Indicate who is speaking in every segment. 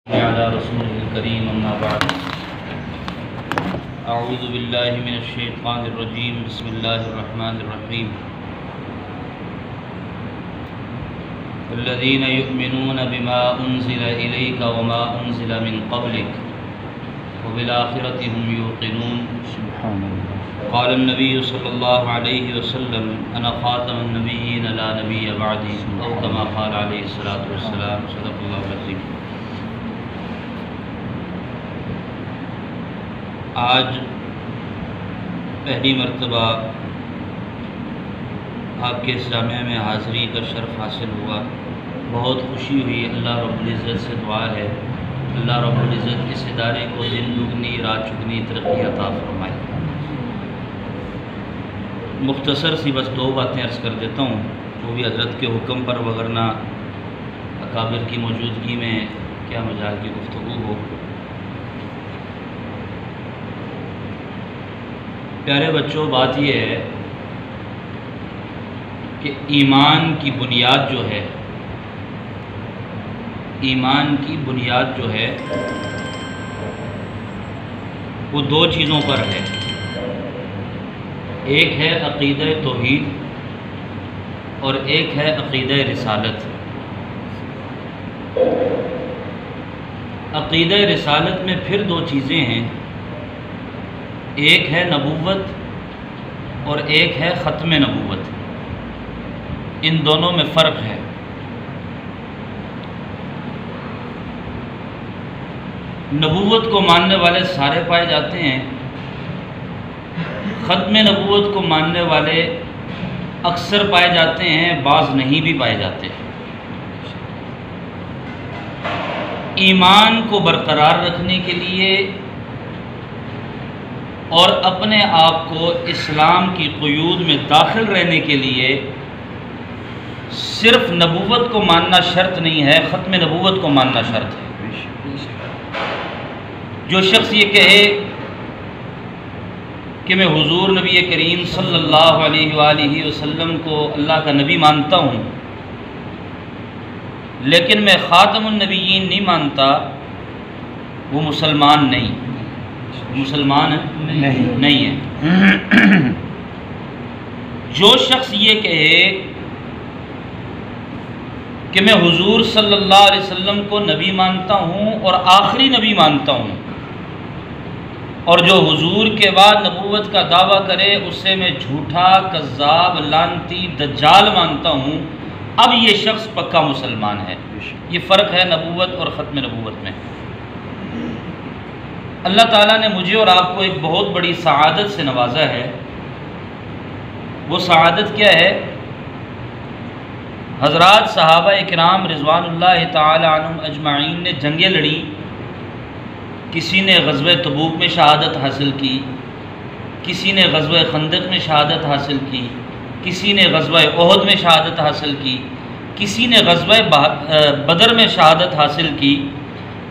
Speaker 1: على رسوله الكريم أما بعد أعوذ بالله من الشيطان الرجيم بسم الله الرحمن الرحيم الذين يؤمنون بما أنزل إليك وما أنزل من قبلك وبالآخرة هم يوقنون
Speaker 2: سبحان الله.
Speaker 1: قال النبي صلى الله عليه وسلم أنا خاتم النبيين لا نبي بعدي أو كما قال عليه الصلاة والسلام صدق الله العظيم. آج پہلی مرتبہ آپ کے اس جامعہ میں حاضری کا شرف حاصل ہوا، بہت خوشی ہوئی. اللہ رب العزت سے دعا ہے اللہ رب العزت اس ادارے کو دن دگنی رات چگنی ترقی عطا فرمائے. مختصر سی بس دو باتیں عرض کر دیتا ہوں، وہ بھی حضرت کے حکم پر، وگرنہ اکابر کی موجودگی میں کیا مجال کی گفتگو ہو. پیارے بچوں، بات یہ ہے کہ ایمان کی بنیاد جو ہے، ایمان کی بنیاد جو ہے وہ دو چیزوں پر ہے. ایک ہے عقیدہ توحید اور ایک ہے عقیدہ رسالت. عقیدہ رسالت میں پھر دو چیزیں ہیں، ایک ہے نبوت اور ایک ہے ختم نبوت. ان دونوں میں فرق ہے. نبوت کو ماننے والے سارے پائے جاتے ہیں، ختم نبوت کو ماننے والے اکثر پائے جاتے ہیں، بعض نہیں بھی پائے جاتے. ایمان کو برقرار رکھنے کے لیے اور اپنے آپ کو اسلام کی قیود میں داخل رہنے کے لیے صرف نبوت کو ماننا شرط نہیں ہے، ختم نبوت کو ماننا شرط ہے. جو شخص یہ کہے کہ میں حضور نبی کریم صلی اللہ علیہ وآلہ وسلم کو اللہ کا نبی مانتا ہوں لیکن میں خاتم النبیین نہیں مانتا، وہ مسلمان نہیں، مسلمان نہیں ہے. جو شخص یہ کہے کہ میں حضور صلی اللہ علیہ وسلم کو نبی مانتا ہوں اور آخری نبی مانتا ہوں، اور جو حضور کے بعد نبوت کا دعویٰ کرے اسے میں جھوٹا، کذاب، لعنتی، دجال مانتا ہوں، اب یہ شخص پکا مسلمان ہے. یہ فرق ہے نبوت اور ختم نبوت میں. اللہ تعالیٰ نے مجھے اور آپ کو ایک بہت بڑی سعادت سے نوازا ہے. وہ سعادت کیا ہے؟ حضرات صحابہ اکرام رضوان اللہ تعالی عنہم اجمعین نے جنگیں لڑی. کسی نے غزوہ تبوک میں شہادت حاصل کی، کسی نے غزوہ خندق میں شہادت حاصل کی، کسی نے غزوہ احد میں شہادت حاصل کی، کسی نے غزوہ بدر میں شہادت حاصل کی.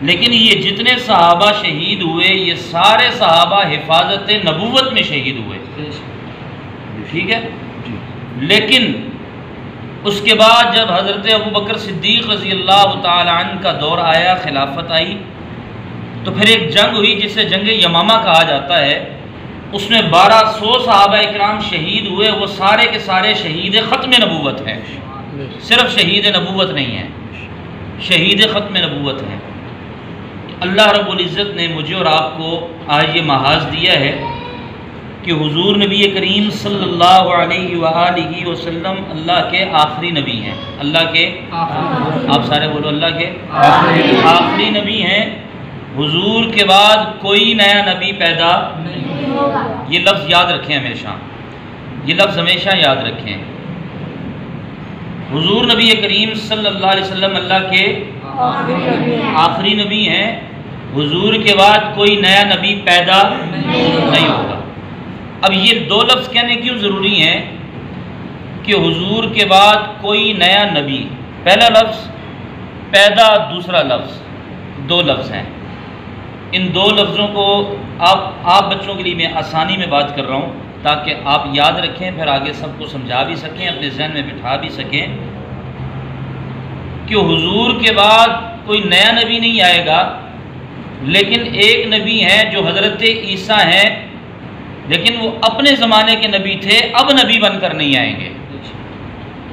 Speaker 1: لیکن یہ جتنے صحابہ شہید ہوئے یہ سارے صحابہ حفاظت نبوت میں شہید ہوئے. ٹھیک ہے؟ لیکن اس کے بعد جب حضرت ابوبکر صدیق رضی اللہ تعالی عنہ کا دور آیا، خلافت آئی، تو پھر ایک جنگ ہوئی جسے جنگ یمامہ کہا جاتا ہے. اس میں 1200 صحابہ اکرام شہید ہوئے. وہ سارے کے سارے شہید ختم نبوت ہیں، صرف شہید نبوت نہیں ہیں، شہید ختم نبوت ہیں. اللہ رب العزت نے مجھے اور آپ کو آج یہ محاذ دیا ہے کہ حضور نبی کریم صلی اللہ علیہ وآلہ وسلم اللہ کے آخری نبی ہیں. اللہ کے آپ سارے بولو، اللہ کے آخری نبی ہیں. حضور کے بعد کوئی نیا نبی پیدا نہیں ہوگا. یہ لفظ یاد رکھیں ہمیشہ، یہ لفظ ہمیشہ یاد رکھیں. حضور نبی کریم صلی اللہ علیہ وسلم اللہ کے آخری نبی ہیں. حضور کے بعد کوئی نیا نبی پیدا نہیں ہوگا. اب یہ دو لفظ کہنے کیوں ضروری ہیں کہ حضور کے بعد کوئی نیا نبی، پہلا لفظ پیدا، دوسرا لفظ، دو لفظ ہیں. ان دو لفظوں کو آپ بچوں کے لیے میں آسانی میں بات کر رہا ہوں تاکہ آپ یاد رکھیں، پھر آگے سب کو سمجھا بھی سکیں، اپنے ذہن میں بٹھا بھی سکیں کہ حضور کے بعد کوئی نیا نبی نہیں آئے گا، لیکن ایک نبی ہیں جو حضرت عیسیٰ ہیں، لیکن وہ اپنے زمانے کے نبی تھے، اب نبی بن کر نہیں آئیں گے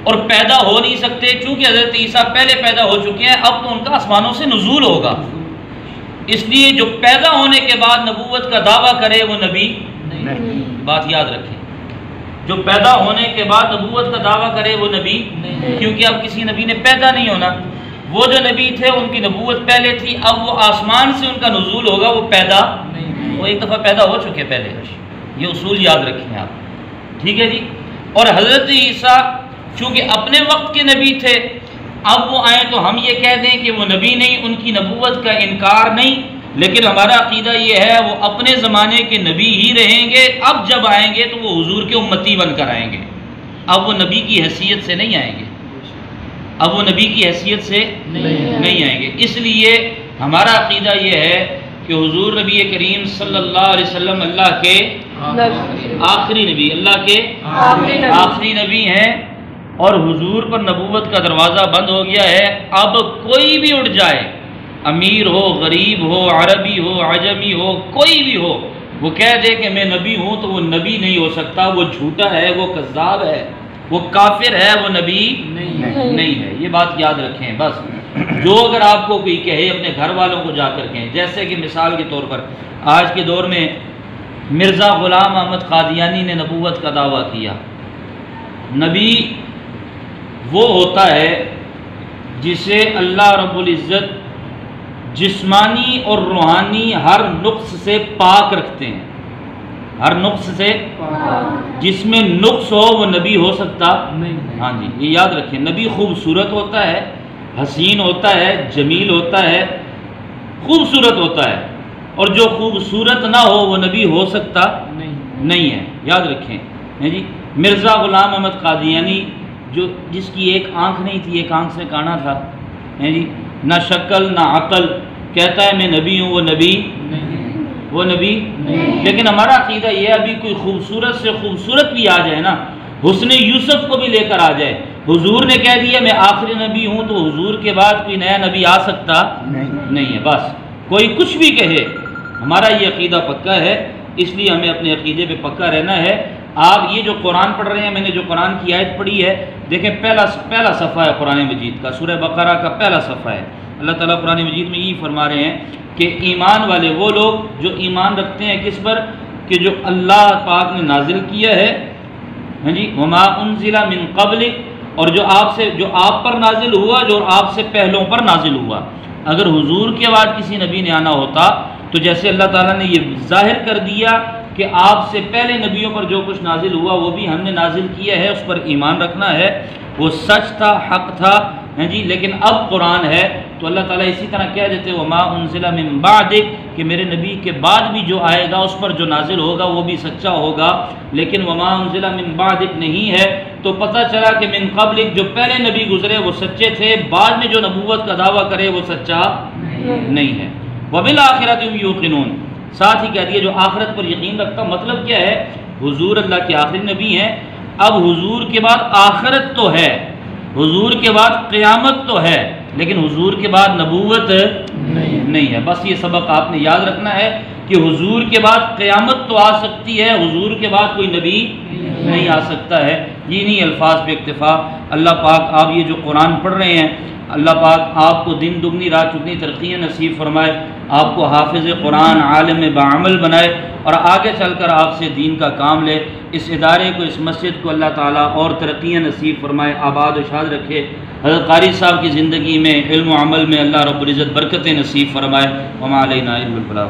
Speaker 1: اور پیدا ہو نہیں سکتے، چونکہ حضرت عیسیٰ پہلے پیدا ہو چکے ہیں، اب تو ان کا آسمانوں سے نزول ہوگا۔ اس لیے جو پیدا ہونے کے بعد نبوت کا دعویٰ کرے وہ نبی نہیں، بات یاد رکھیں، جو پیدا ہونے کے بعد نبوت کا دعویٰ کرے وہ نبی نہیں، کیونکہ اب کسی نبی نے پیدا نہیں ہونا، وہ جو نبی تھے ان کی نبوت پہلے تھی، اب وہ آسمان سے ان کا نزول ہوگا، وہ پیدا نہیں، وہ ایک دفعہ پیدا ہو چکے پہلے، یہ اصول یاد رکھیں آپ، ٹھیک ہے جی۔ اور حضرت عیسیٰ چونکہ اپنے وقت کے نبی تھے، اب وہ آئیں تو ہم یہ کہہ دیں کہ وہ نبی نہیں، ان کی نبوت کا انکار نہیں، لیکن ہمارا عقیدہ یہ ہے وہ اپنے زمانے کے نبی ہی رہیں گے، اب جب آئیں گے تو وہ حضور کے امتی بن کر آئیں گے، اب وہ نبی کی حیثیت سے نہیں آئیں گے، اب وہ نبی کی حیثیت سے نہیں آئیں گے۔ اس لیے ہمارا عقیدہ یہ ہے کہ حضور نبی کریم صلی اللہ علیہ وسلم اللہ کے آخری نبی، اللہ کے آخری نبی ہیں، اور حضور پر نبوت کا دروازہ بند ہو گیا ہے۔ اب کوئی بھی اٹھ جائے، امیر ہو، غریب ہو، عربی ہو، عجمی ہو، کوئی بھی ہو، وہ کہہ دے کہ میں نبی ہوں تو وہ نبی نہیں ہو سکتا، وہ جھوٹا ہے، وہ کذاب ہے، وہ کافر ہے، وہ نبی نہیں ہے۔ یہ بات یاد رکھیں بس۔ جو اگر آپ کو کوئی کہے اپنے گھر والوں کو جا کر کہیں، جیسے کہ مثال کے طور پر آج کے دور میں مرزا غلام احمد قادیانی نے نبوت کا دعویٰ کیا۔ نبی وہ ہوتا ہے جسے اللہ رب العزت جسمانی اور روحانی ہر نقص سے پاک رکھتے ہیں، ہر نقص سے، جس میں نقص ہو وہ نبی ہو سکتا نہیں۔ ہاں جی، یہ یاد رکھیں، نبی خوبصورت ہوتا ہے، حسین ہوتا ہے، جمیل ہوتا ہے، خوبصورت ہوتا ہے، اور جو خوبصورت نہ ہو وہ نبی ہو سکتا نہیں ہے، یاد رکھیں۔ جی مرزا غلام احمد قادیانی جس کی ایک آنکھ نہیں تھی، ایک آنکھ سے کانا تھا، جی نہ شکل نہ عقل، کہتا ہے میں نبی ہوں، وہ نبی نہیں۔ لیکن ہمارا عقیدہ یہ ہے ابھی کوئی خوبصورت سے خوبصورت بھی آ جائے نا، حسن یوسف کو بھی لے کر آ جائے، حضور نے کہہ دیا میں آخری نبی ہوں، تو حضور کے بعد کوئی نیا نبی آ سکتا نہیں ہے۔ بس کوئی کچھ بھی کہے، ہمارا یہ عقیدہ پکا ہے، اس لیے ہمیں اپنے عقیدے پہ پکا رہنا ہے۔ آپ یہ جو قرآن پڑھ رہے ہیں، میں نے جو قرآن کی آیت پڑھی ہے، دیکھیں پہلا صفحہ ہے قرآن مجید کا، سورہ بقرہ کا پہلا صفحہ ہے۔ اللہ تعالیٰ قرآن مجید میں یہی فرما رہے ہیں کہ ایمان والے وہ لوگ جو ایمان رکھتے ہیں کس پر، کہ جو اللہ پاک نے نازل کیا ہے، ہاں جی، وما انزل من قبل، اور جو آپ پر نازل ہوا، جو آپ سے پہلوں پر نازل ہوا۔ اگر حضور کے بعد کسی نبی نے آنا ہوتا تو جیسے اللہ تعالیٰ نے یہ ظاہر کر دیا کہ آپ سے پہلے نبیوں پر جو کچھ نازل ہوا وہ بھی ہم نے نازل کیا ہے، اس پر ایمان رکھنا ہے، وہ سچ تھا، حق تھا، ہیں جی۔ لیکن اب قرآن ہے تو اللہ تعالیٰ اسی طرح کہہ دیتے وما انزل من بعدک، کہ میرے نبی کے بعد بھی جو آئے گا اس پر جو نازل ہوگا وہ بھی سچا ہوگا، لیکن وما انزل من بعدک نہیں ہے، تو پتہ چلا کہ من قبلک جو پہلے نبی گزرے وہ سچے تھے، بعد میں جو نبوت کا دعویٰ کرے وہ سچا نہیں ہے۔ وبالآخرۃ هم یوقنون، ساتھ ہی کہہ دیا جو آخرت پر یقین رکھتا۔ مطلب کیا ہے، حضور اللہ کے آخری نبی ہیں، اب حضور کے بعد آخرت تو ہے، حضور کے بعد قیامت تو ہے، لیکن حضور کے بعد نبوت نہیں ہے۔ بس یہ سبق آپ نے یاد رکھنا ہے کہ حضور کے بعد قیامت تو آ سکتی ہے، حضور کے بعد کوئی نبی نہیں آ سکتا ہے۔ یہ نہیں الفاظ پہ اکتفا، اللہ پاک آپ یہ جو قرآن پڑھ رہے ہیں، اللہ پاک آپ کو دن دگنی رات چگنی ترقیاں نصیب فرمائے، آپ کو حافظ قرآن، عالم بعمل بنائے، اور آگے چل کر آپ سے دین کا کام لے۔ اس ادارے کو، اس مسجد کو اللہ تعالیٰ اور ترقیاں نصیب فرمائے، آباد و شاد رکھے۔ حضرت قاری صاحب کی زندگی میں، علم و عمل میں اللہ رب العزت برکتیں نصیب فرمائے۔ وما علینا الا البلاغ۔